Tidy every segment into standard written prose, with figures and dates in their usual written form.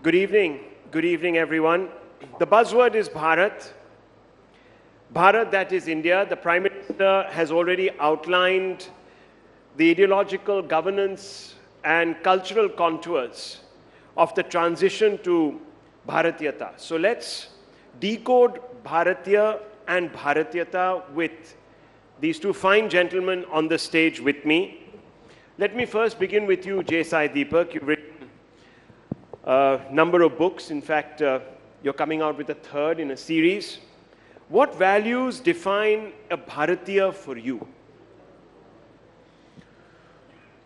Good evening everyone. The buzzword is Bharat. Bharat, that is India. The Prime Minister has already outlined the ideological governance and cultural contours of the transition to Bharatiyata. So let's decode Bharatiya and Bharatiyata with these two fine gentlemen on the stage with me. Let me first begin with you, J Sai Deepak. You've written a number of books. In fact, you're coming out with a third in a series. What values define a Bharatiya for you?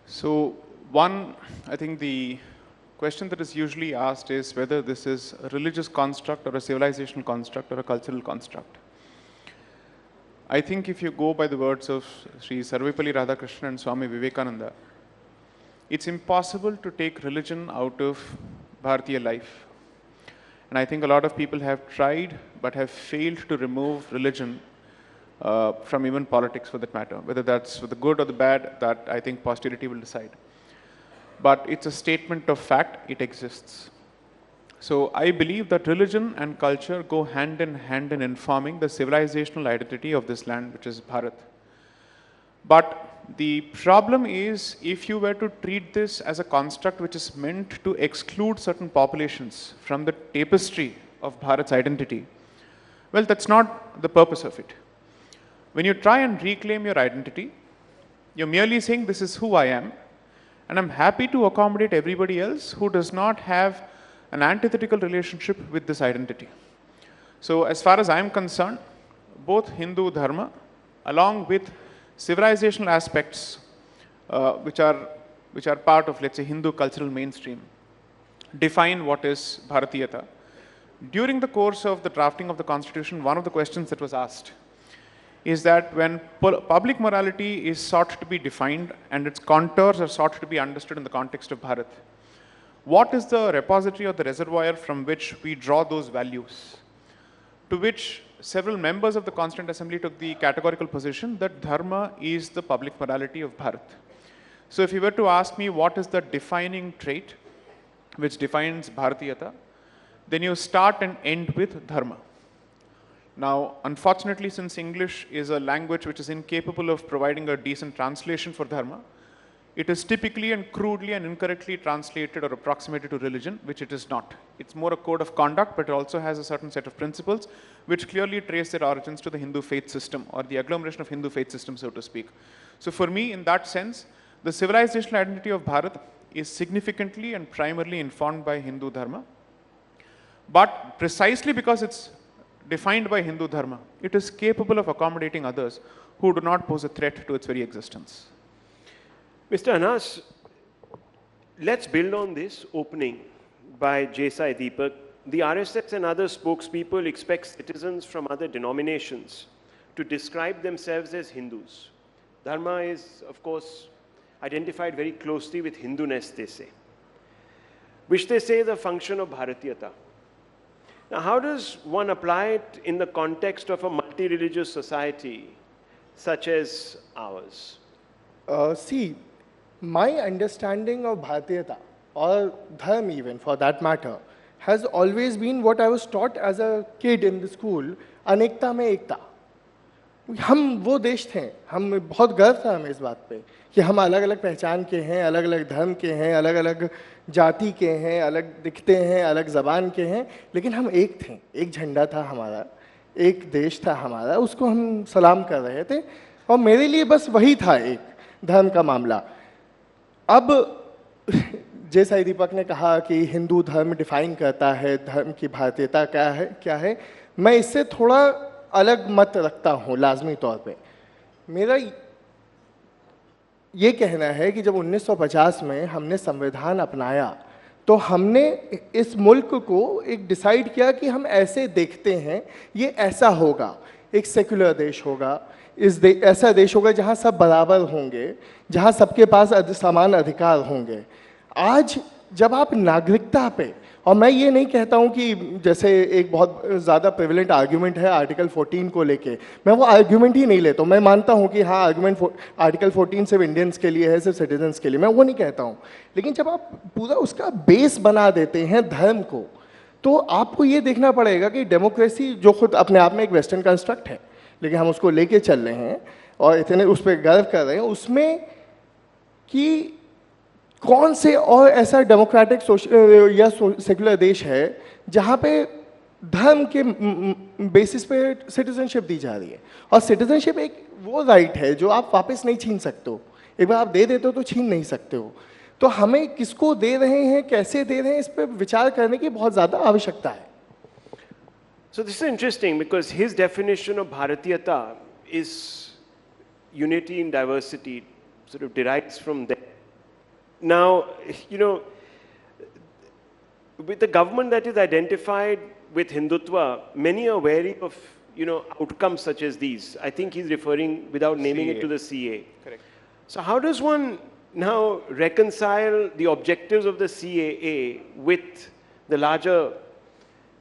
So, one, I think the question that is usually asked is whether this is a religious construct or a civilizational construct or a cultural construct. I think if you go by the words of Sri Sarvapalli, Radhakrishnan and Swami Vivekananda, it's impossible to take religion out of Bharatiya life. And I think a lot of people have tried but have failed to remove religion from even politics for that matter. Whether that's for the good or the bad, that I think posterity will decide. But it's a statement of fact, it exists. So I believe that religion and culture go hand in hand in informing the civilizational identity of this land, which is Bharat. But the problem is, if you were to treat this as a construct which is meant to exclude certain populations from the tapestry of Bharat's identity, well, that's not the purpose of it. When you try and reclaim your identity, you're merely saying, this is who I am, and I'm happy to accommodate everybody else who does not have an antithetical relationship with this identity. So as far as I'm concerned, both Hindu Dharma along with civilizational aspects which are part of, let's say, Hindu cultural mainstream define what is Bharatiyata. During the course of the drafting of the constitution, one of the questions that was asked is that when public morality is sought to be defined and its contours are sought to be understood in the context of Bharat, what is the repository or the reservoir from which we draw those values? To which several members of the Constituent Assembly took the categorical position that Dharma is the public morality of Bharat. So if you were to ask me what is the defining trait which defines Bharatiyata, then you start and end with Dharma. Now, unfortunately, since English is a language which is incapable of providing a decent translation for Dharma, it is typically and crudely and incorrectly translated or approximated to religion, which it is not. It's more a code of conduct, but it also has a certain set of principles which clearly trace their origins to the Hindu faith system or the agglomeration of Hindu faith system, so to speak. So for me, in that sense, the civilizational identity of Bharat is significantly and primarily informed by Hindu Dharma. But precisely because it's defined by Hindu Dharma, it is capable of accommodating others who do not pose a threat to its very existence. Mr. Anas, let's build on this opening by J Sai Deepak. The RSS and other spokespeople expect citizens from other denominations to describe themselves as Hindus. Dharma is, of course, identified very closely with Hinduness, they say, which they say is a function of Bharatiyata. Now, how does one apply it in the context of a multi-religious society such as ours? See, my understanding of Bharatiyata, or Dharma even for that matter, has always been what I was taught as a kid in the school, अनेकता में एकता. हम वो देश थे, हम बहुत गर्व था हमें इस बात पे कि हम अलग अलग पहचान के हैं, अलग अलग धर्म के हैं, अलग अलग जाति के हैं, अलग दिखते हैं, अलग ज़बान के हैं, लेकिन हम एक थे, एक झंडा था हमारा, एक देश था हमारा, उसको हम सलाम कर रहे थे और मेरे लिए बस वही था एक धर्म का मामला. अब जे साई दीपक ने कहा कि हिंदू धर्म डिफाइन करता है धर्म की भारतीयता क्या है, मैं इससे थोड़ा अलग मत रखता हूँ लाजमी तौर पे. मेरा ये कहना है कि जब 1950 में हमने संविधान अपनाया तो हमने इस मुल्क को एक डिसाइड किया कि हम ऐसे देखते हैं, ये ऐसा होगा, एक सेक्युलर देश होगा, ऐसा देश होगा जहाँ सब बराबर होंगे, जहाँ सबके पास समान अधिकार होंगे. आज जब आप नागरिकता पे और मैं ये नहीं कहता हूँ कि जैसे एक बहुत ज़्यादा प्रेवलेंट आर्ग्यूमेंट है आर्टिकल 14 को लेके, मैं वो आर्ग्यूमेंट ही नहीं लेता हूँ। मैं मानता हूँ कि हाँ आर्टिकल 14 सिर्फ इंडियंस के लिए है, सिर्फ सिटीजन्स के लिए, मैं वो नहीं कहता हूँ। लेकिन जब आप पूरा उसका बेस बना देते हैं धर्म को, तो आपको ये देखना पड़ेगा कि डेमोक्रेसी जो खुद अपने आप में एक वेस्टर्न कंस्ट्रक्ट है, लेकिन हम उसको लेके चल रहे हैं और इतने उस पर गर्व कर रहे हैं, उसमें कि कौन से और ऐसा डेमोक्रेटिक या सेकुलर देश है जहाँ पे धर्म के बेसिस पे सिटीजनशिप दी जा रही है। और सिटीजनशिप एक वो राइट है जो आप वापस नहीं छीन सकते हो, एक बार आप दे देते हो तो छीन नहीं सकते हो। तो हमें किसको दे रहे हैं, कैसे दे रहे हैं, इस पर विचार करने की बहुत ज़्यादा आवश्यकता है। So this is interesting because his definition of Bharatiyata is unity in diversity, sort of derives from there. Now, you know, with the government that is identified with Hindutva, many are wary of, you know, outcomes such as these. I think he's referring, without naming it, to the CA. Correct. So how does one now reconcile the objectives of the CAA with the larger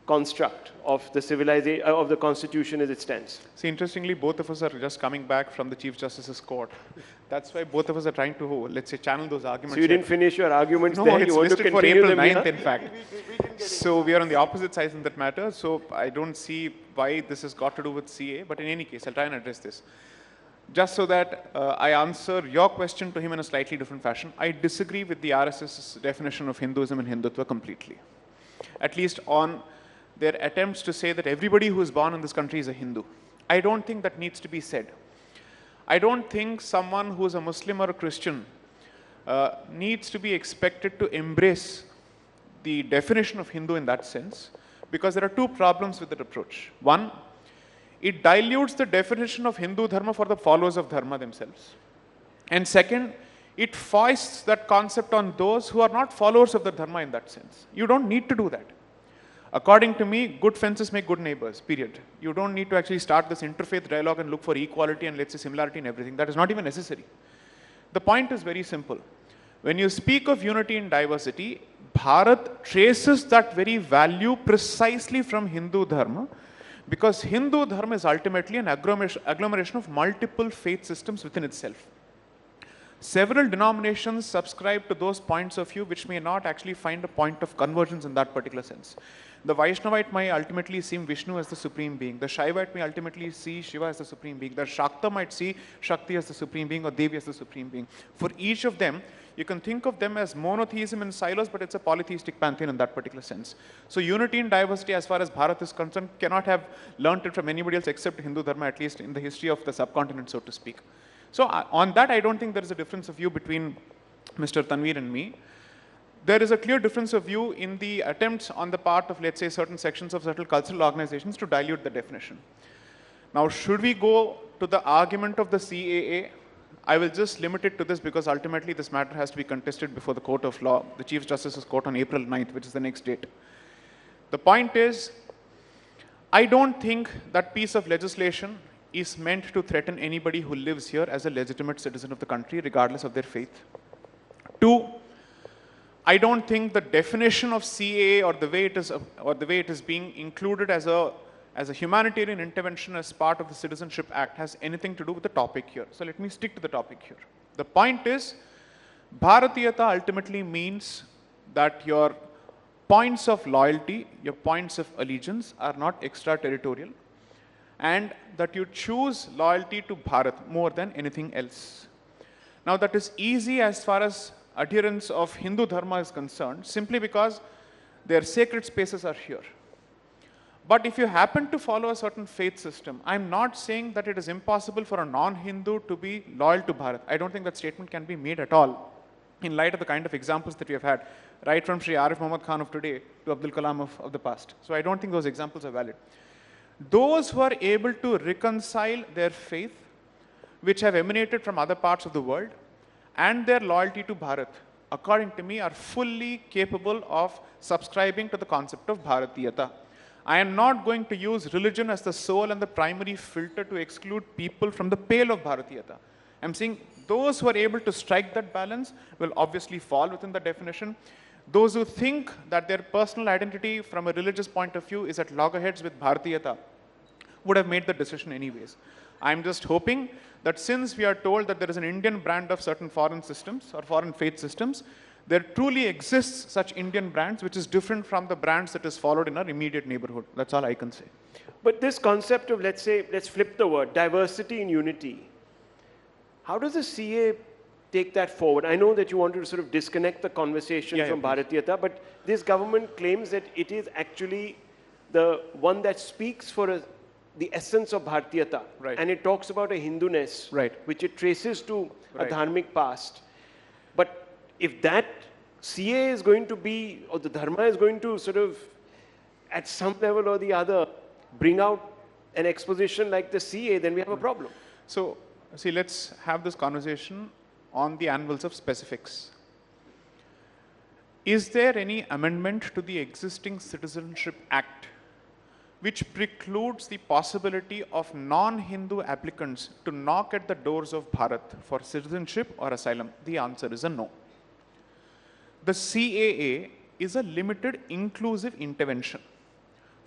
construct of the civilization, of the constitution as it stands? See, interestingly, both of us are just coming back from the Chief Justice's court. That's why both of us are trying to, let's say, channel those arguments. So you didn't finish your arguments no, there? It's you want to listed for continue April them 9th, here? in fact. So we are on the opposite sides in that matter. So I don't see why this has got to do with CA. But in any case, I'll try and address this. Just so that I answer your question to him in a slightly different fashion, I disagree with the RSS's definition of Hinduism and Hindutva completely. At least on their attempts to say that everybody who is born in this country is a Hindu. I don't think that needs to be said. I don't think someone who is a Muslim or a Christian needs to be expected to embrace the definition of Hindu in that sense, because there are two problems with that approach. One, it dilutes the definition of Hindu Dharma for the followers of Dharma themselves. And second, it foists that concept on those who are not followers of the Dharma in that sense. You don't need to do that. According to me, good fences make good neighbors, period. You don't need to actually start this interfaith dialogue and look for equality and, let's say, similarity in everything. That is not even necessary. The point is very simple. When you speak of unity in diversity, Bharat traces that very value precisely from Hindu Dharma, because Hindu Dharma is ultimately an agglomeration of multiple faith systems within itself. Several denominations subscribe to those points of view which may not actually find a point of convergence in that particular sense. The Vaishnavite might ultimately see Vishnu as the supreme being. The Shaivite may ultimately see Shiva as the supreme being. The Shakta might see Shakti as the supreme being or Devi as the supreme being. For each of them, you can think of them as monotheism in silos, but it's a polytheistic pantheon in that particular sense. So unity in diversity, as far as Bharat is concerned, cannot have learnt it from anybody else except Hindu Dharma, at least in the history of the subcontinent, so to speak. So on that, I don't think there is a difference of view between Mr. Tanveer and me. There is a clear difference of view in the attempts on the part of, let's say, certain sections of certain cultural organizations to dilute the definition. Now, should we go to the argument of the CAA? I will just limit it to this because ultimately this matter has to be contested before the court of law, the Chief Justice's court on April 9th, which is the next date. The point is, I don't think that piece of legislation is meant to threaten anybody who lives here as a legitimate citizen of the country, regardless of their faith. Two, I don't think the definition of CAA or the way it is being included as a humanitarian intervention as part of the Citizenship Act has anything to do with the topic here. So let me stick to the topic here. The point is, Bharatiyata ultimately means that your points of loyalty, your points of allegiance are not extraterritorial, and that you choose loyalty to Bharat more than anything else. Now that is easy as far as adherents of Hindu Dharma is concerned, simply because their sacred spaces are here. But if you happen to follow a certain faith system, I'm not saying that it is impossible for a non-Hindu to be loyal to Bharat. I don't think that statement can be made at all, in light of the kind of examples that we have had, right from Sri Arif Muhammad Khan of today to Abdul Kalam of the past. So I don't think those examples are valid. Those who are able to reconcile their faith, which have emanated from other parts of the world, and their loyalty to Bharat, according to me, are fully capable of subscribing to the concept of Bharatiyata. I am not going to use religion as the sole and the primary filter to exclude people from the pale of Bharatiyata. I'm saying those who are able to strike that balance will obviously fall within the definition. Those who think that their personal identity from a religious point of view is at loggerheads with Bharatiyata would have made the decision anyways. I'm just hoping that since we are told that there is an Indian brand of certain foreign systems or foreign faith systems, there truly exists such Indian brands which is different from the brands that is followed in our immediate neighborhood. That's all I can say. But this concept of, let's say, let's flip the word, diversity in unity, how does the CA take that forward? I know that you wanted to sort of disconnect the conversation from Bharatiyata, but this government claims that it is actually the one that speaks for the essence of Bharatiyata. Right. And it talks about a Hinduness, right, which it traces to right, a dharmic past. But if that CA is going to be, or the Dharma is going to sort of, at some level or the other, bring out an exposition like the CA, then we have a problem. So, see, let's have this conversation on the anvils of specifics. Is there any amendment to the existing Citizenship Act which precludes the possibility of non-Hindu applicants to knock at the doors of Bharat for citizenship or asylum? The answer is a no. The CAA is a limited inclusive intervention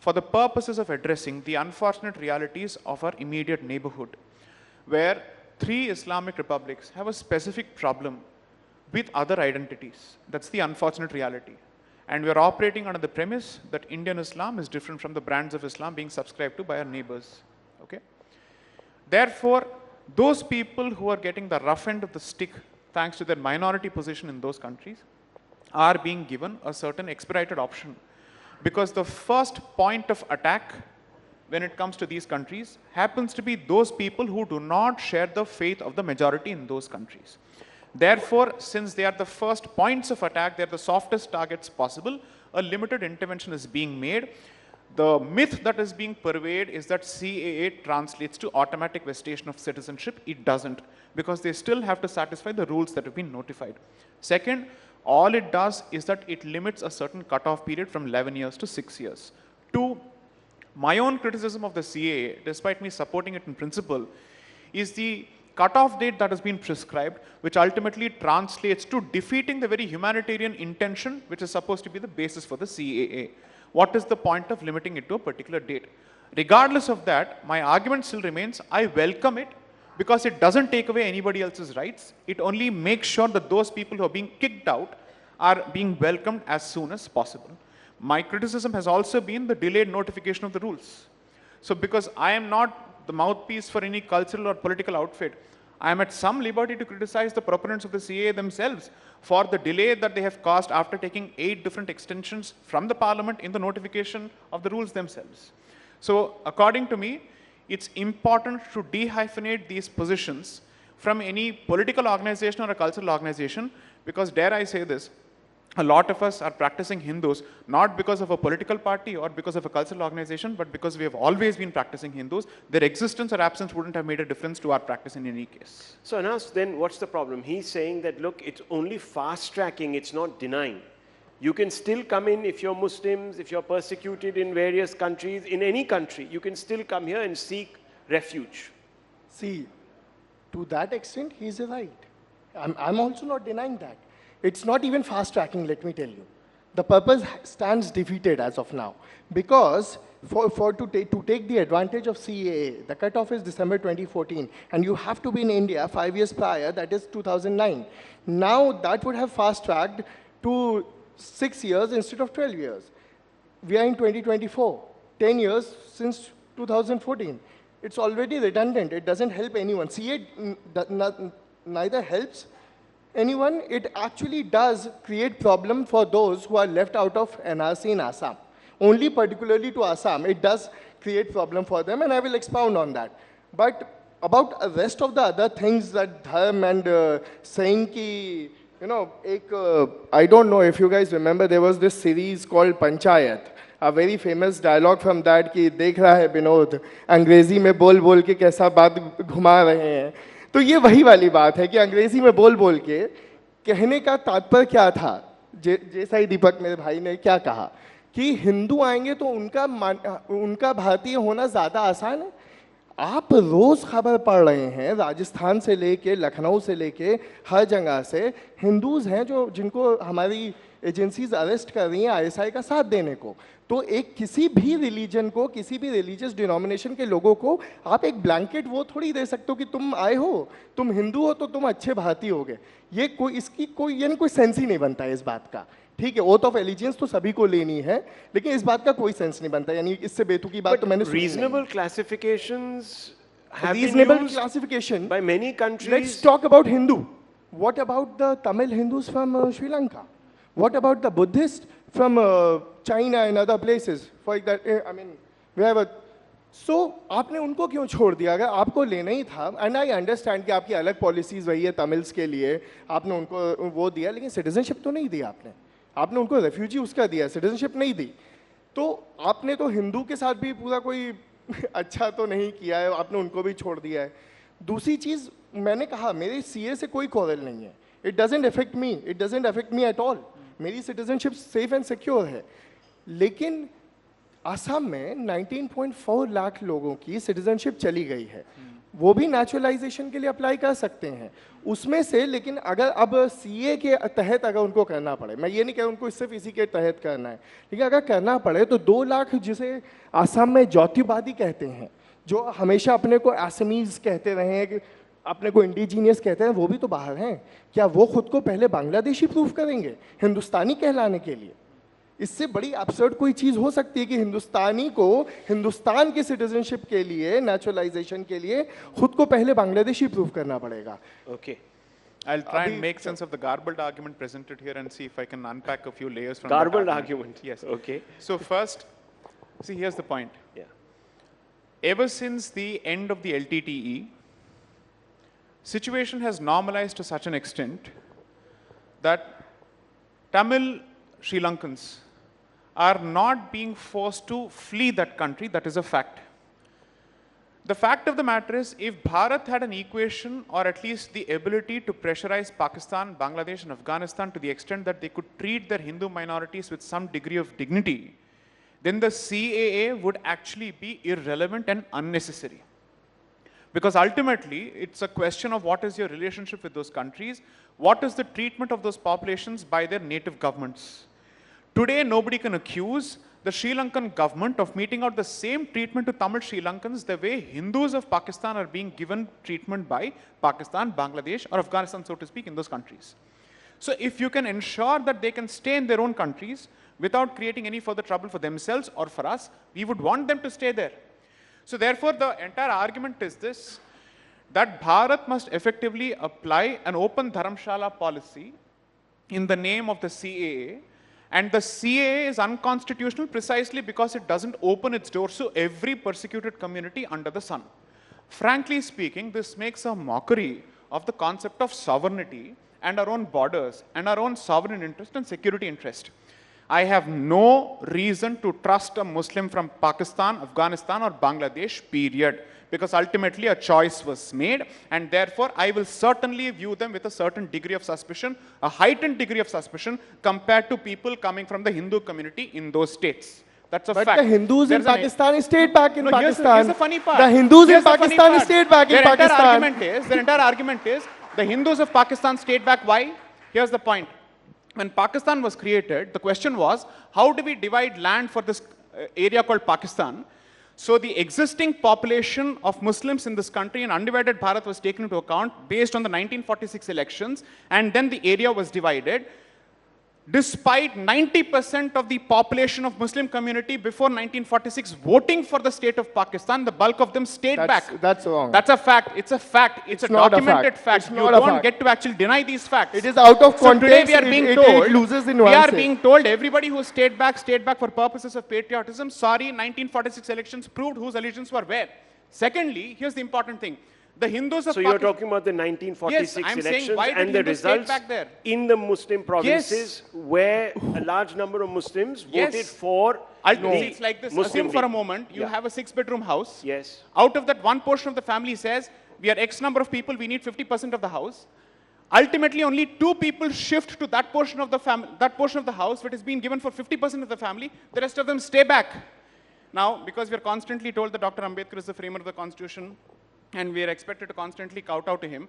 for the purposes of addressing the unfortunate realities of our immediate neighborhood, where 3 Islamic republics have a specific problem with other identities. That's the unfortunate reality. And we are operating under the premise that Indian Islam is different from the brands of Islam being subscribed to by our neighbors. Okay? Therefore, those people who are getting the rough end of the stick, thanks to their minority position in those countries, are being given a certain expedited option. Because the first point of attack when it comes to these countries happens to be those people who do not share the faith of the majority in those countries. Therefore, since they are the first points of attack, they are the softest targets possible, a limited intervention is being made. The myth that is being purveyed is that CAA translates to automatic vestation of citizenship. It doesn't, because they still have to satisfy the rules that have been notified. Second, all it does is that it limits a certain cutoff period from 11 years to 6 years. 2, my own criticism of the CAA, despite me supporting it in principle, is the cutoff date that has been prescribed, which ultimately translates to defeating the very humanitarian intention which is supposed to be the basis for the CAA. What is the point of limiting it to a particular date? Regardless of that, my argument still remains, I welcome it, because it doesn't take away anybody else's rights. It only makes sure that those people who are being kicked out are being welcomed as soon as possible. My criticism has also been the delayed notification of the rules. So because I am not the mouthpiece for any cultural or political outfit, I am at some liberty to criticize the proponents of the CAA themselves for the delay that they have caused after taking 8 different extensions from the parliament in the notification of the rules themselves. So according to me, it's important to dehyphenate these positions from any political organization or a cultural organization, because dare I say this, a lot of us are practicing Hindus not because of a political party or because of a cultural organization, but because we have always been practicing Hindus. Their existence or absence wouldn't have made a difference to our practice in any case. So Anas, then what's the problem? He's saying that, look, it's only fast tracking, it's not denying. You can still come in if you're Muslims, if you're persecuted in various countries, in any country, you can still come here and seek refuge. See, to that extent, he's right. I'm also not denying that. It's not even fast tracking, let me tell you. The purpose stands defeated as of now. Because to take the advantage of CAA, the cutoff is December 2014, and you have to be in India 5 years prior, that is 2009. Now that would have fast tracked to 6 years instead of 12 years. We are in 2024, 10 years since 2014. It's already redundant. It doesn't help anyone. CA neither helps anyone. It actually does create problem for those who are left out of NRC in Assam. Only particularly to Assam, it does create problem for them, and I will expound on that. But about the rest of the other things that Dharma and saying ki, you know, I don't know if you guys remember, there was this series called Panchayat. A very famous dialogue from that कि देख रहा है विनोद अंग्रेजी में बोल बोल के कैसा बात घुमा रहे हैं. तो ये वही वाली बात है कि अंग्रेजी में बोल बोल के कहने का तात्पर्य क्या था. जे साई दीपक मेरे भाई ने क्या कहा कि हिंदू आएंगे तो उनका भारतीय होना ज़्यादा आसान है. आप रोज़ खबर पढ़ रहे हैं राजस्थान से लेके लखनऊ से लेके हर जगह से हिंदूज़ हैं जिनको हमारी एजेंसीज अरेस्ट कर रही हैं आईएसआई का साथ देने को। तो एक किसी भी रिलीजन को, किसी भी रिलीजियस डिनोमिनेशन के लोगों को आप एक ब्लैंकेट वो थोड़ी दे सकते हो कि तुम आए हो, तुम हिंदू हो तो तुम अच्छे भारतीय हो गए। ये कोई, इसकी कोई यानी कोई सेंस ही नहीं बनता है इस बात का। ठीक है, ओथ ऑफ एलिजियंस तो सभी को लेनी है, लेकिन इस बात का कोई सेंस नहीं बनता, यानी इससे बेतुकी बात तो मैंने सुनी नहीं। Reasonable classifications have been Reasonable used classification by many countries. Let's talk about Hindu. What about the Tamil Hindus from Sri Lanka? What about the Buddhists from China and other places? For that, I mean, we have a. So आपने उनको क्यों छोड़ दिया? अगर आपको लेना ही था, and I understand कि आपकी अलग पॉलिसीज वही है तमिल्स के लिए, आपने उनको वो दिया, लेकिन सिटीजनशिप तो नहीं दिया आपने। आपने उनको रेफ्यूजी उसका दिया, सिटीजनशिप नहीं दी। तो आपने तो हिंदू के साथ भी पूरा कोई अच्छा तो नहीं किया है, आपने उनको भी छोड़ दिया है। दूसरी चीज़, मैंने कहा मेरे सीए से कोई क्वारल नहीं है, it doesn't affect me at all, मेरी सिटीजनशिप सेफ एंड सिक्योर है। लेकिन असम में 19.4 लाख लोगों की सिटीजनशिप चली गई है, वो भी नेचुरलाइजेशन के लिए अप्लाई कर सकते हैं उसमें से। लेकिन अगर अब सीए के तहत अगर उनको करना पड़े, मैं ये नहीं कह रहा उनको सिर्फ इसी के तहत करना है, लेकिन अगर करना पड़े तो 2 लाख जिसे असम में ज्योतिवादी कहते हैं, जो हमेशा अपने को असमीज कहते रहे हैं, कि अपने को इंडिजीनियस कहते हैं, वो भी तो बाहर हैं। क्या वो खुद को पहले बांग्लादेशी प्रूफ करेंगे हिंदुस्तानी कहलाने के लिए? इससे बड़ी absurd कोई चीज हो सकती है कि हिंदुस्तानी को हिंदुस्तान की सिटीजनशिप के लिए, नेचुरलाइजेशन के लिए खुद को पहले बांग्लादेशी प्रूव करना पड़ेगा। Okay. I'll try and make sense of the garbled argument presented here and see if I can unpack a few layers from Garbled that argument. Yes. Okay. So first, see, here's the point. Yeah. Ever since the end of the LTTE, situation has normalized to such an extent that Tamil Sri Lankans are not being forced to flee that country. That is a fact. The fact of the matter is, if Bharat had an equation or at least the ability to pressurize Pakistan, Bangladesh and Afghanistan to the extent that they could treat their Hindu minorities with some degree of dignity, then the CAA would actually be irrelevant and unnecessary. Because ultimately, it's a question of what is your relationship with those countries, what is the treatment of those populations by their native governments. Today, nobody can accuse the Sri Lankan government of meting out the same treatment to Tamil Sri Lankans the way Hindus of Pakistan are being given treatment by Pakistan, Bangladesh or Afghanistan, so to speak, in those countries. So if you can ensure that they can stay in their own countries without creating any further trouble for themselves or for us, we would want them to stay there. So therefore, the entire argument is this, that Bharat must effectively apply an open Dharamshala policy in the name of the CAA, and the CAA is unconstitutional precisely because it doesn't open its doors to every persecuted community under the sun. Frankly speaking, this makes a mockery of the concept of sovereignty and our own borders and our own sovereign interest and security interest. I have no reason to trust a Muslim from Pakistan, Afghanistan or Bangladesh, period. Because ultimately a choice was made, and therefore I will certainly view them with a certain degree of suspicion, a heightened degree of suspicion compared to people coming from the Hindu community in those states. That's a fact. But the Hindus in Pakistan stayed back in Pakistan. Here's the funny part. The Hindus in Pakistan stayed back in Pakistan. Their entire argument is, the Hindus of Pakistan stayed back. Why? Here's the point. When Pakistan was created, the question was, how do we divide land for this area called Pakistan? So the existing population of Muslims in this country in undivided Bharat was taken into account based on the 1946 elections, and then the area was divided. Despite 90% of the population of Muslim community before 1946 voting for the state of Pakistan, the bulk of them stayed back. That's wrong. That's a fact. It's a fact. It's a documented fact. You don't get to actually deny these facts. It is out of context. So today we are being told, it loses in we are nuances. being told everybody who stayed back for purposes of patriotism. Sorry, 1946 elections proved whose allegiance were where. Secondly, here's the important thing. The Hindus of So you're talking about the 1946 Yes, I'm elections saying, why and did the Hindus stay results back there? in the Muslim provinces where a large number of Muslims voted for Ultimately, it's like this. Muslim Assume for a moment, you have a 6-bedroom house. Yes. Out of that, one portion of the family says, we are X number of people, we need 50% of the house. Ultimately, only 2 people shift to that portion of the house which is being given for 50% of the family. The rest of them stay back. Now, because we are constantly told that Dr. Ambedkar is the framer of the Constitution, and we are expected to constantly kowtow to him,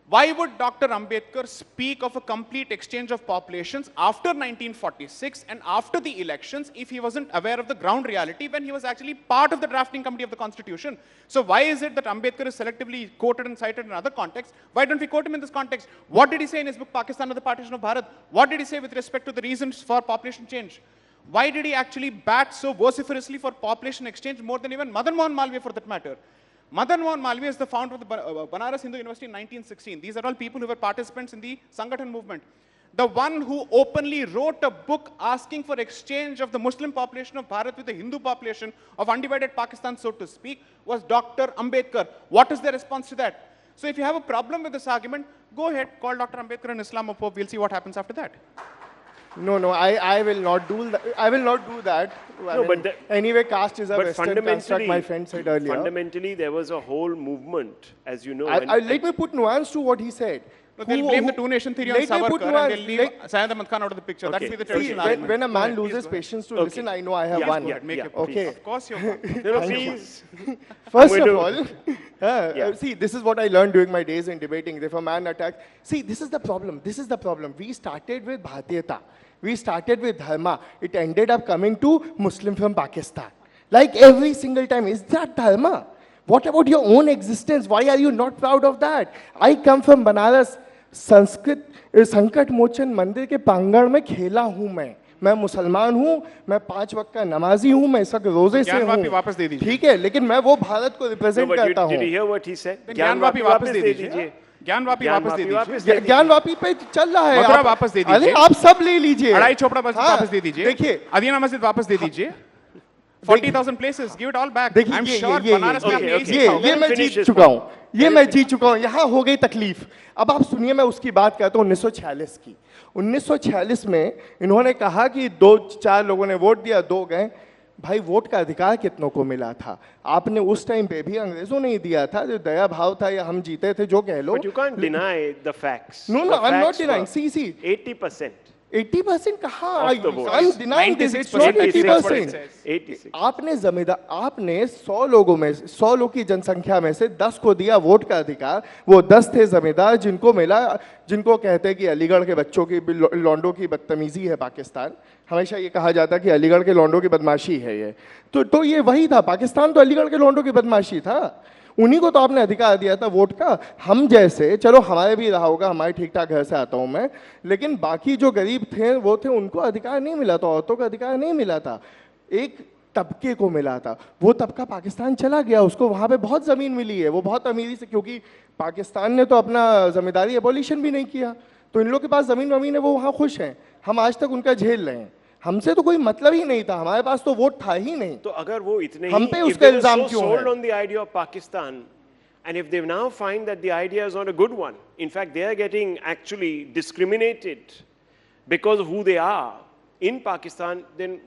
Why would Dr. Ambedkar speak of a complete exchange of populations after 1946 and after the elections if he wasn't aware of the ground reality when he was actually part of the drafting committee of the Constitution? So why is it that Ambedkar is selectively quoted and cited in other contexts? Why don't we quote him in this context? What did he say in his book, Pakistan or the Partition of Bharat? What did he say with respect to the reasons for population change? Why did he actually bat so vociferously for population exchange more than even Madan Mohan Malviya for that matter? Madan Mohan Malviya is the founder of the Banaras Hindu University in 1916. These are all people who were participants in the Sangathan movement. The one who openly wrote a book asking for exchange of the Muslim population of Bharat with the Hindu population of undivided Pakistan, so to speak, was Dr. Ambedkar. What is the response to that? So if you have a problem with this argument, go ahead, call Dr. Ambedkar an Islamophobe. We'll see what happens after that. No, I will not do that. I will not do that. Anyway, caste is a Western construct, my friend said earlier. Fundamentally, there was a whole movement, as you know. Let me put nuance to what he said. No, they'll blame the two-nation theory on Savarkar and they'll leave Syed Ahmad Khan out of the picture. Okay. That'll be the traditional argument. When a man loses patience to listen, I know I have won. Okay. Of course you have won. No, please. First of all, see, this is what I learned during my days in debating. If a man attacks, see, this is the problem. This is the problem. We started with Bharatiyata. We started with Dharma. It ended up coming to Muslim from Pakistan. Like every single time. Is that Dharma? What about your own existence? Why are you not proud of that? I come from Banaras. संकट मोचन मंदिर के प्रांगण में खेला हूं मैं मुसलमान हूं, मैं 5 वक्त का नमाजी हूं, मैं सब रोजे से हूं, ठीक है, लेकिन मैं वो भारत को रिप्रेजेंट करता हूं। ज्ञानवापी वापस दे दीजिए, ज्ञानवापी वापस दे दीजिए, ज्ञानवापी पे चल रहा है, मथुरा वापस दे दीजिए, अरे आप सब ले लीजिए, अढ़ाई चोपड़ा वापस दे दीजिए, देखिए अदीना मस्जिद वापस दे दीजिए, 40,000 places, give it all back. I'm sure Banaras में ये मैं जीत चुका हूँ, ये मैं जीत चुका हूँ, यहाँ हो गई तकलीफ। अब आप सुनिए, मैं उसकी बात करता हूँ 1946 की। 1946 में इन्होंने कहा कि 2-4 लोगों ने वोट दिया, 2 गए। भाई वोट का अधिकार कितनों को मिला था? आपने उस टाइम पे भी अंग्रेजों ने ही दिया था, जो दया भाव था, या हम जीते थे, जो कह लो। But you can't deny the facts. No, I'm not denying. See. 80%. 80% कहाँ? I'm denying this. It's not 80%. 86. आपने 100 लोगों में, 100 लोग की जनसंख्या में से 10 को दिया वोट का अधिकार। वो 10 थे जमींदार जिनको मिला, जिनको कहते हैं कि अलीगढ़ के बच्चों की लौंडों की बदतमीजी है पाकिस्तान। हमेशा ये कहा जाता है कि अलीगढ़ के लौंडों की बदमाशी है ये। तो ये वही था, पाकिस्तान तो अलीगढ़ के लौंडों की बदमाशी था। उन्हीं को तो आपने अधिकार दिया था वोट का। हम जैसे, चलो हमारे भी रहा होगा, हमारे ठीक ठाक घर से आता हूँ मैं, लेकिन बाकी जो गरीब थे वो थे, उनको अधिकार नहीं मिला था, औरतों का अधिकार नहीं मिला था, एक तबके को मिला था। वो तबका पाकिस्तान चला गया, उसको वहाँ पे बहुत ज़मीन मिली है, वो बहुत अमीरी से, क्योंकि पाकिस्तान ने तो अपना जमींदारी एबॉलिशन भी नहीं किया, तो इन लोगों के पास ज़मीन है, वो वहाँ खुश हैं। हम आज तक उनका झेल रहे हैं, हमसे तो कोई मतलब ही नहीं था, हमारे पास तो वोट था ही नहीं। तो अगर वो इतने हम पे उसका इल्जाम क्यों है? Sold on the idea of Pakistan, and if they now find that the idea is not a good one, in fact they are getting actually discriminated because of who they are in Pakistan, then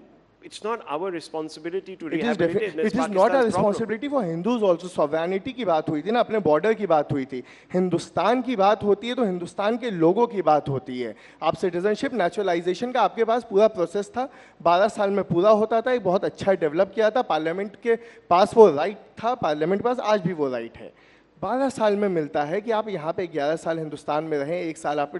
it's not our responsibility to rehabilitate. It is not a responsibility for Hindus also. Sovereignty की बात हुई थी ना, अपने border की बात हुई थी। हिंदुस्तान की बात होती है तो हिंदुस्तान के लोगों की बात होती है। आप सिटीजनशिप नेचुरलाइजेशन का आपके पास पूरा प्रोसेस था, 12 साल में पूरा होता था, एक बहुत अच्छा डेवलप किया था, पार्लियामेंट के पास वो राइट था, पार्लियामेंट के पास आज भी वो राइट है। 12 साल में मिलता है कि आप यहाँ पे 11 साल हिंदुस्तान में रहें, 1 साल आप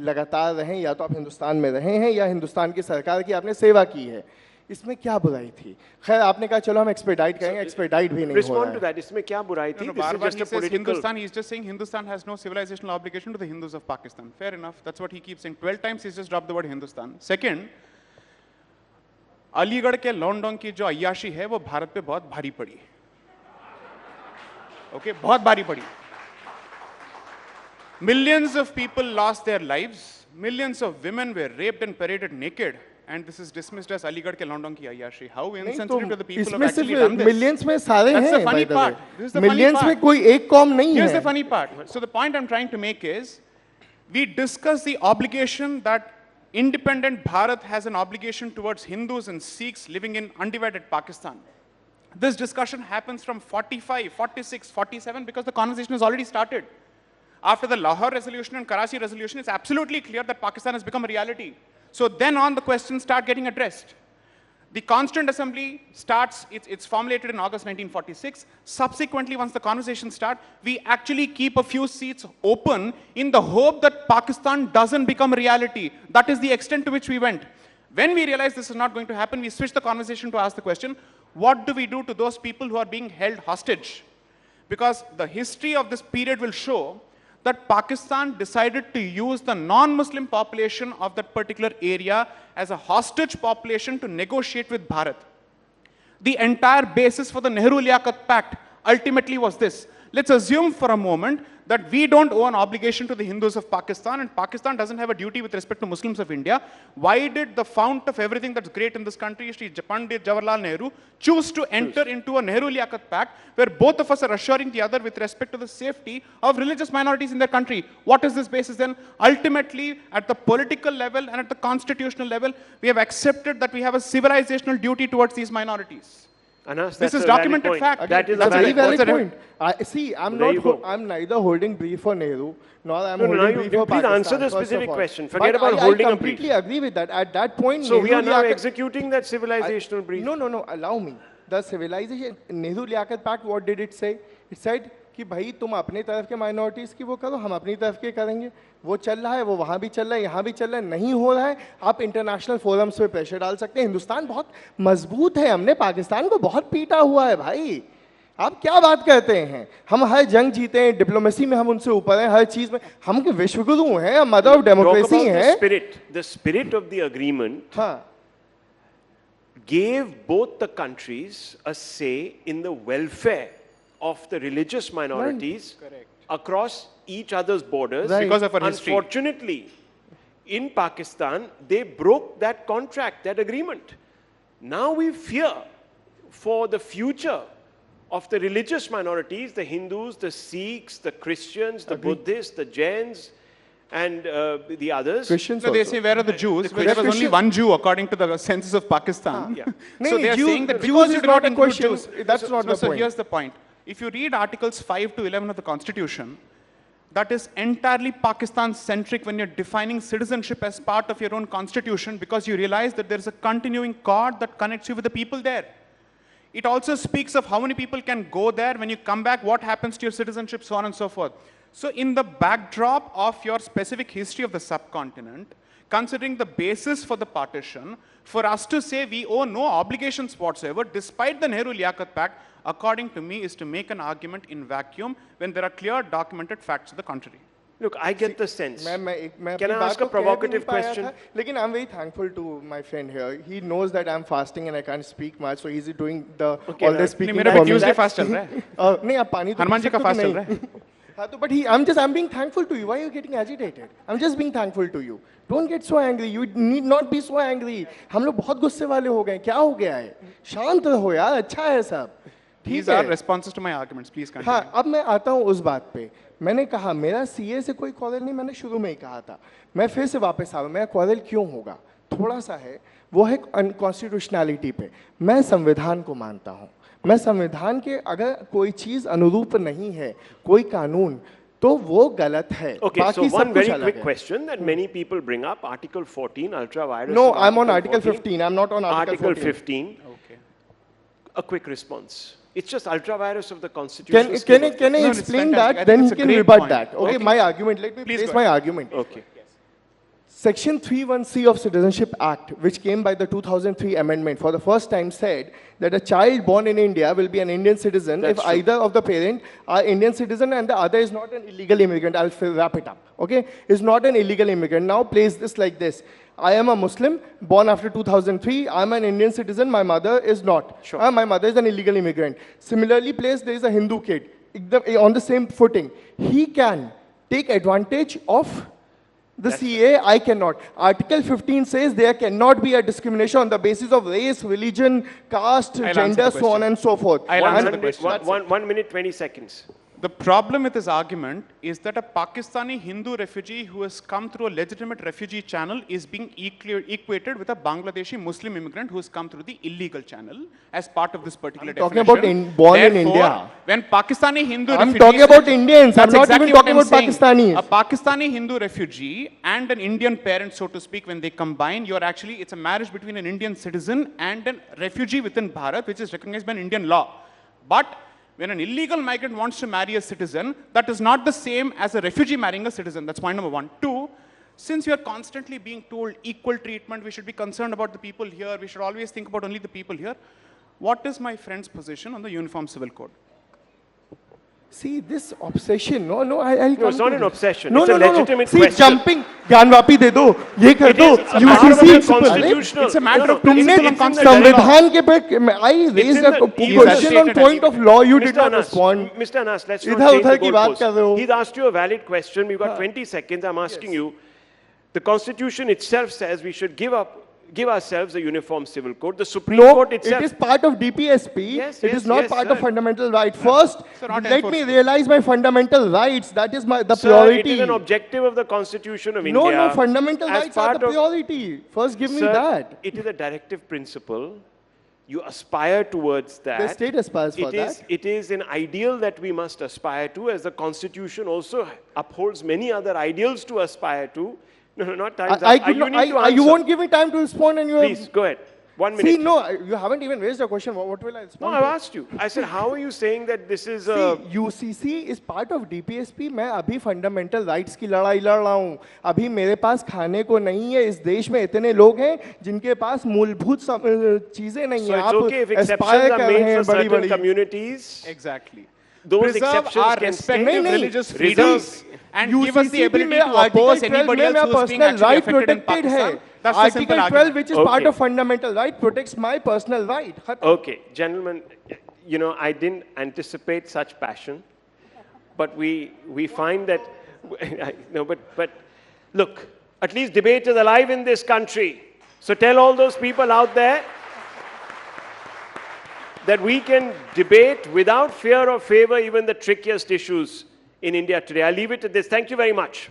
लगातार रहें, या तो आप हिंदुस्तान में रहे हैं या हिंदुस्तान की सरकार की आपने सेवा की है। इसमें क्या बुराई थी? खैर आपने कहा चलो हम एक्सपेडाइट करेंगे, एक्सपेडाइट भी नहीं हो रहा है। Respond to that. इसमें क्या बुराई थी? This is just a political. Hindustan, he's just saying Hindustan has no civilizational obligation to the Hindus of Pakistan. Fair enough. That's what he keeps saying. 12 times he's just dropped the word Hindustan. Second, Aligarh के लॉन्डों की जो अय्याशी है वो भारत पे बहुत भारी पड़ी। Okay, बहुत भारी पड़ी। Millions of people lost their lives. Millions of women were raped and paraded naked. And this is dismissed as Aligarh ke London ki ayyashi. How insensitive to the people have actually done this? Millions में सारे हैं. That's the funny part. This is the millions funny part. में कोई एक कौम नहीं है. Here's the funny part. So the point I'm trying to make is, we discuss the obligation that independent Bharat has an obligation towards Hindus and Sikhs living in undivided Pakistan. This discussion happens from 45, 46, 47 because the conversation has already started. After the Lahore resolution and Karachi resolution, it's absolutely clear that Pakistan has become a reality. So then on, the questions start getting addressed. The Constituent Assembly starts, it's formulated in August 1946. Subsequently, once the conversations start, we actually keep a few seats open in the hope that Pakistan doesn't become a reality. That is the extent to which we went. When we realized this is not going to happen, we switched the conversation to ask the question, what do we do to those people who are being held hostage? Because the history of this period will show that Pakistan decided to use the non-Muslim population of that particular area as a hostage population to negotiate with Bharat. The entire basis for the Nehru-Liaquat Pact ultimately was this. Let's assume for a moment that we don't owe an obligation to the Hindus of Pakistan and Pakistan doesn't have a duty with respect to Muslims of India. Why did the fount of everything that's great in this country, Shri Pandit Jawaharlal Nehru, choose to enter into a Nehru-Liaquat Pact where both of us are assuring the other with respect to the safety of religious minorities in their country? What is this basis then? Ultimately, at the political level and at the constitutional level, we have accepted that we have a civilizational duty towards these minorities. Anas, This is documented fact. That is That's a a very valid valid point. point. See, I'm There you go. I'm neither holding brief for Nehru, nor I'm No, no, holding no, brief you for please Pakistan. answer the first of specific all. question. Forget But about holding I a brief. completely agree with that. At that point, So we are now Nehru-Liaquat- executing that civilizational brief. No, allow me. The civilization, Nehru-Liaquat Pact, what did it say? It said कि भाई तुम अपने तरफ के minorities की वो करो, हम अपनी तरफ के करेंगे. वो चल रहा है, वो वहाँ भी चल रहा है, यहाँ भी चल रहा है. नहीं हो रहा है, आप इंटरनेशनल फोरम्स पे प्रेशर डाल सकते हैं. हिंदुस्तान बहुत मजबूत है, हमने पाकिस्तान को बहुत पीटा हुआ है भाई. आप क्या बात करते हैं? हम हर जंग जीते हैं, डिप्लोमेसी में हम उनसे ऊपर हैं, हर चीज में हम विश्वगुरु हैं, मदर ऑफ डेमोक्रेसी हैं. The spirit of the agreement हाँ, gave both the countries a say in the welfare of the religious minorities across each other's borders. Right. Because of our history. Unfortunately, in Pakistan, they broke that contract, that agreement. Now we fear for the future of the religious minorities, the Hindus, the Sikhs, the Christians, the Buddhists, the Jains, and the others. Christians So they also. say, where are the Jews? The Well, there was only Christian- one Jew according to the census of Pakistan. Yeah. So they are Jew- saying that Jews because is you do not a include question. Jews, That's not the so point. here's the point. If you read Articles 5 to 11 of the Constitution, that is entirely Pakistan-centric when you're defining citizenship as part of your own constitution because you realize that there's a continuing cord that connects you with the people there. It also speaks of how many people can go there, when you come back, what happens to your citizenship, so on and so forth. So in the backdrop of your specific history of the subcontinent, considering the basis for the partition, for us to say we owe no obligations whatsoever, despite the Nehru-Liaquat Pact, according to me, is to make an argument in vacuum when there are clear documented facts to the contrary. Look, I get the sense. मैं Can I अपनी ask बात a को कह भी provocative नहीं पाया question? था, लेकिन I'm very thankful to my friend here. He knows that I'm fasting and I can't speak much, so he's doing the Okay, all now- the नहीं, speaking. मेरा for भी me. Tuesday fast चल रहा है. नहीं आप पानी तो हनुमान पी जी का सकते हो fast कि चल नहीं? रहा है. हाँ तो but I'm being thankful to you. Why are you getting agitated? I'm just being thankful to you. Don't get so angry. You need not be so angry. हम लोग बहुत गुस्से वाले हो गए. क्या हो गया है? शांत रहो यार. अच्छा है सब. These ठीक are है. responses to my arguments. Please continue. हाँ अब मैं आता हूँ उस बात पे. मैंने कहा मेरा सीए से कोई क्वारल नहीं, मैंने शुरू में ही कहा था. मैं फिर से वापस आ रहा हूँ. मेरा क्वारल क्यों होगा? थोड़ा सा है, वो है अनकॉन्स्टिट्यूशनैलिटी पे. मैं संविधान को मानता हूँ. मैं संविधान के अगर कोई चीज़ अनुरूप नहीं है, कोई कानून, तो वो गलत है. Okay, so बाकी सब one कुछ very अलग quick है. question that many people bring up, Article 14, ultra-virus. No, and I'm on Article 15. I'm not on Article Article 14. 15. Okay. A quick response. It's just ultra-virus of the Constitution. Can I No, it's explain fantastic. I that? think Then it's he a can great rebut point. that. Okay, Okay. my argument. Let me Please place go my ahead. argument. Okay. Section 31C of Citizenship Act, which came by the 2003 amendment, for the first time said that a child born in India will be an Indian citizen That's if true. either of the parent are Indian citizen and the other is not an illegal immigrant. I'll wrap it up. Okay, is not an illegal immigrant. Now place this like this: I am a Muslim born after 2003. I'm an Indian citizen. My mother is not. Sure. My mother is an illegal immigrant. Similarly placed, there is a Hindu kid on the same footing. He can take advantage of the CA. I cannot. Article 15 says there cannot be a discrimination on the basis of race, religion, caste, I'll answer gender, the so on question. and so forth. I'll answer the 1 question. minute, 1 minute, 20 seconds. The problem with this argument is that a Pakistani Hindu refugee who has come through a legitimate refugee channel is being equated with a Bangladeshi Muslim immigrant who has come through the illegal channel as part of this particular definition. Talking about born in India. When Pakistani Hindu I'm refugees... talking about Indians. I'm not exactly even talking about Pakistanis. A Pakistani Hindu refugee and an Indian parent, so to speak, when they combine, it's a marriage between an Indian citizen and a refugee within Bharat, which is recognized by Indian law. But when an illegal migrant wants to marry a citizen, that is not the same as a refugee marrying a citizen. That's point number one. Two, since we are constantly being told equal treatment, we should be concerned about the people here, we should always think about only the people here. What is my friend's position on the Uniform Civil Code? See, this obsession, I'll No, come it's not to an this. obsession. No, It's a no, no, legitimate See, question. jumping, Gyanvapi दे दो, ये कर It दो, is a matter of the constitutional. It's a matter of तुमने principle and constitutional संविधान के पे, I raised in a the- question on point of law, you did Mr. not Anas, respond. Mr. Anas, let's not इधर change उधर the की बात कर रहे हो. goalpost. He's asked you a valid question. We've got 20 seconds. I'm asking you. The Constitution itself says we should give ourselves a uniform civil code. The Supreme Court itself... It is part of DPSP. Yes, it yes, is not yes, part sir. of fundamental right. First, not let me enforceable. realize my fundamental rights. That is the Sir, priority. it is an objective of the Constitution of No, India. no, fundamental as rights are part the of- priority. First, give me Sir, that. it is a directive principle. You aspire towards that. The state aspires for that. It is an ideal that we must aspire to, as the Constitution also upholds many other ideals to aspire to. No, not times up. You won't give me time to respond and you Please, go ahead. 1 minute. See, no, you haven't even raised a question. What will I No, respond I've to? asked you. I said, how are you saying that this is See, a... UCC is part of DPSP. मैं अभी fundamental rights की लड़ाई लड़ रहा हूँ. अभी मेरे पास खाने को नहीं है. इस देश में इतने लोग हैं जिनके पास मूलभूत चीजें नहीं So हैं. it's आप okay if exceptions aspire are कर रहे made हैं for certain बड़ी-बड़ी. communities. Exactly. Those Preserve exceptions our can respective stay. religious Reserve. freedoms and give us the UCC ability में to oppose Article 12 anybody में else मेरा who is being personal actually right affected in protected है. Pakistan. That's the simple Article 12, argument. which is part Okay. of fundamental right, protects my personal right. Okay, gentlemen, I didn't anticipate such passion, but we find that, no, but look, at least debate is alive in this country. So tell all those people out there that we can debate without fear or favor even the trickiest issues in India today. I'll leave it at this. Thank you very much.